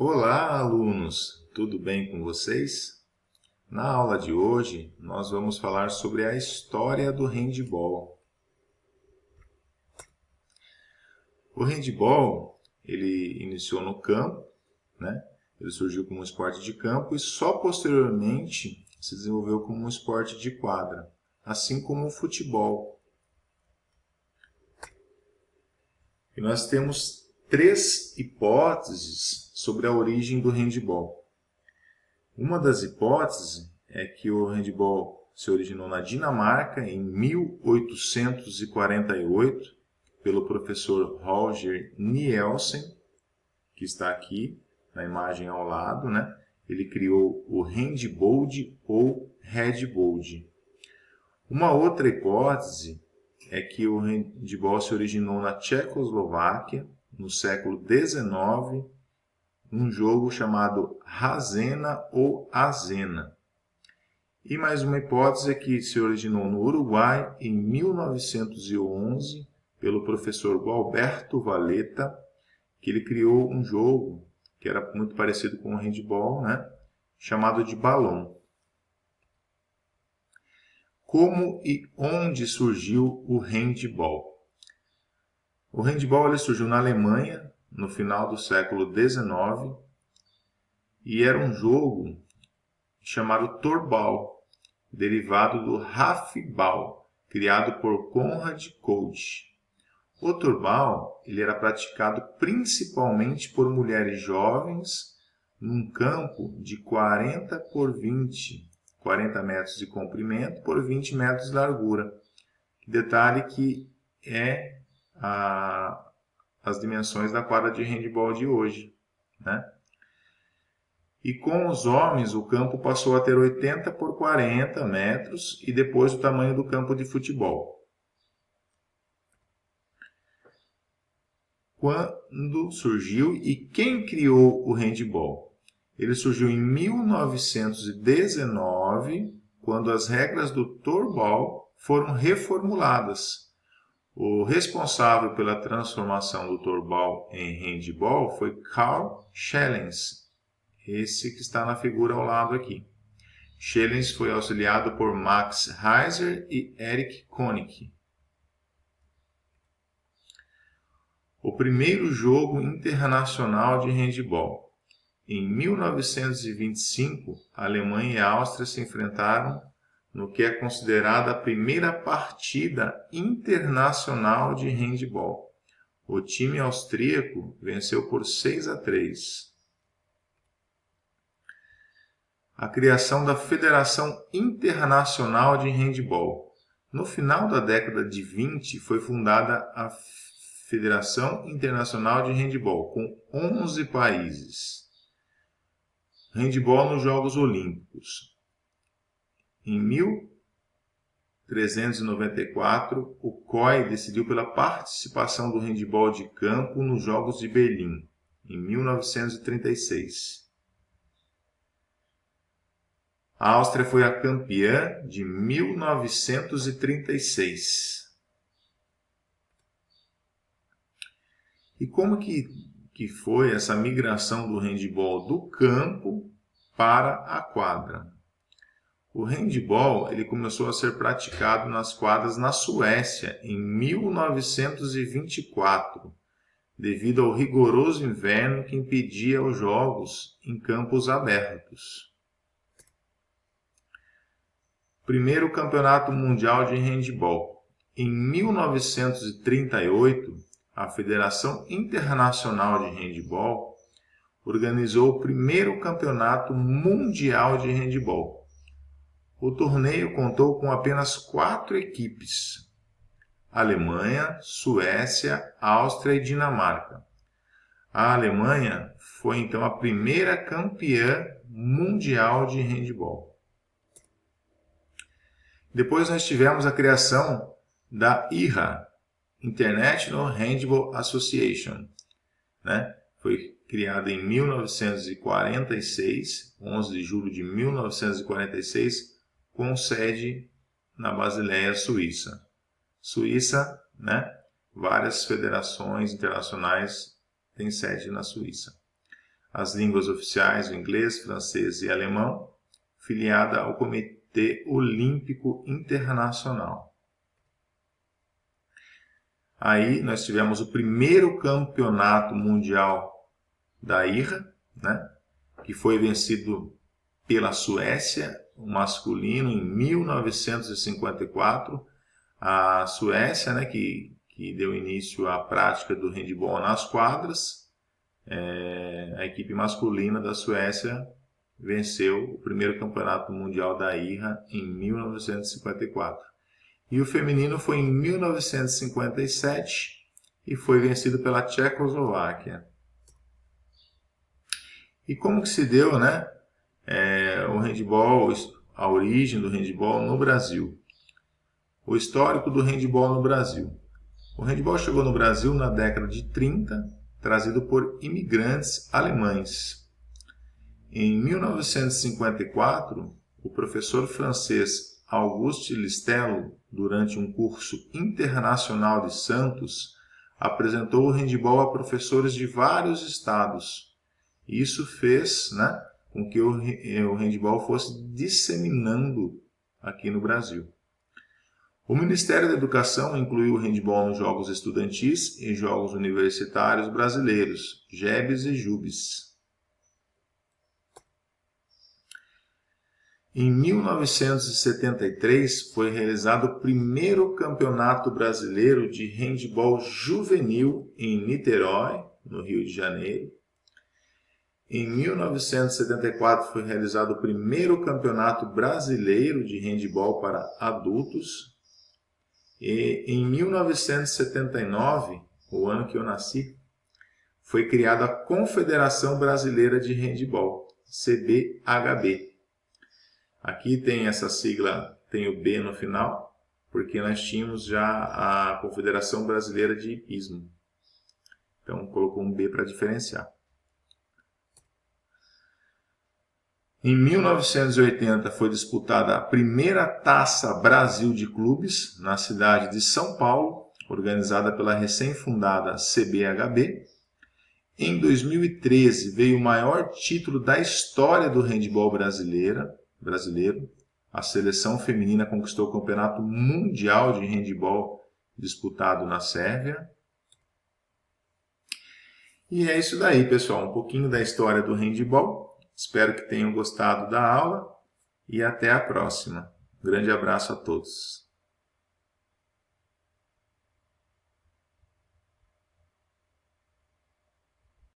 Olá, alunos! Tudo bem com vocês? Na aula de hoje, nós vamos falar sobre a história do handebol. O handebol, ele iniciou no campo, né? Ele surgiu como um esporte de campo e só posteriormente se desenvolveu como um esporte de quadra, assim como o futebol. E nós temos três hipóteses sobre a origem do handebol. Uma das hipóteses é que o handebol se originou na Dinamarca em 1848 pelo professor Roger Nielsen, que está aqui na imagem ao lado, né? Ele criou o handbold ou headbold. Uma outra hipótese é que o handebol se originou na Tchecoslováquia no século XIX, num jogo chamado Razena ou Azena. E mais uma hipótese é que se originou no Uruguai em 1911 pelo professor Gualberto Valeta, que ele criou um jogo que era muito parecido com o handebol, né, chamado de balão. Como e onde surgiu o handebol? O handebol ele surgiu na Alemanha no final do século XIX e era um jogo chamado Torbal, derivado do Hafball, criado por Konrad Coach. O Torbal ele era praticado principalmente por mulheres jovens num campo de 40 por 20, 40 metros de comprimento por 20 metros de largura. Detalhe que é as dimensões da quadra de handebol de hoje, né? E com os homens, o campo passou a ter 80 por 40 metros e depois o tamanho do campo de futebol. Quando surgiu e quem criou o handebol? Ele surgiu em 1919, quando as regras do Torbal foram reformuladas. O responsável pela transformação do Torbal em handebol foi Karl Schellens, esse que está na figura ao lado aqui. Schellens foi auxiliado por Max Heiser e Erich König. O primeiro jogo internacional de handebol. Em 1925, a Alemanha e a Áustria se enfrentaram no que é considerada a primeira partida internacional de handebol. O time austríaco venceu por 6-3. A criação da Federação Internacional de Handebol. No final da década de 20, foi fundada a Federação Internacional de Handebol, com 11 países. Handebol nos Jogos Olímpicos. Em 1394, o COI decidiu pela participação do handebol de campo nos Jogos de Berlim, em 1936. A Áustria foi a campeã de 1936. E como que foi essa migração do handebol do campo para a quadra? O handebol ele começou a ser praticado nas quadras na Suécia em 1924, devido ao rigoroso inverno que impedia os jogos em campos abertos. Primeiro Campeonato Mundial de Handebol. Em 1938, a Federação Internacional de Handebol organizou o primeiro Campeonato Mundial de Handebol. O torneio contou com apenas 4 equipes: Alemanha, Suécia, Áustria e Dinamarca. A Alemanha foi então a primeira campeã mundial de handebol. Depois nós tivemos a criação da IHA, International Handball Association, né? Foi criada em 1946, 11 de julho de 1946, com sede na Basileia, Suíça. Suíça, né? Várias federações internacionais têm sede na Suíça. as línguas oficiais, o inglês, francês e alemão, filiada ao Comitê Olímpico Internacional. Aí nós tivemos o primeiro campeonato mundial da IRRA, né, que foi vencido pela Suécia, o masculino, em 1954. A Suécia, né, que deu início à prática do handebol nas quadras. A equipe masculina da Suécia venceu o primeiro campeonato mundial da IRRA em 1954. E o feminino foi em 1957 e foi vencido pela Tchecoslováquia. E como que se deu, né, o handebol, a origem do handebol no Brasil? O histórico do handebol no Brasil. O handebol chegou no Brasil na década de 30, trazido por imigrantes alemães. Em 1954, o professor francês Auguste Listello, durante um curso internacional de Santos, apresentou o handebol a professores de vários estados. Isso fez, né, com que o handebol fosse disseminando aqui no Brasil. O Ministério da Educação incluiu o handebol nos Jogos Estudantis e Jogos Universitários Brasileiros, JEBs e JUBs. Em 1973, foi realizado o primeiro Campeonato Brasileiro de Handebol Juvenil em Niterói, no Rio de Janeiro. Em 1974, foi realizado o primeiro Campeonato Brasileiro de Handebol para adultos. E em 1979, o ano que eu nasci, foi criada a Confederação Brasileira de Handebol, CBHB. Aqui tem essa sigla, tem o B no final, porque nós tínhamos já a Confederação Brasileira de Hipismo. Então, colocou um B para diferenciar. Em 1980 foi disputada a primeira Taça Brasil de Clubes na cidade de São Paulo, organizada pela recém-fundada CBHB. Em 2013 veio o maior título da história do handebol brasileiro. A seleção feminina conquistou o Campeonato Mundial de Handebol disputado na Sérvia. E é isso daí, pessoal, um pouquinho da história do handebol. Espero que tenham gostado da aula e até a próxima. Um grande abraço a todos.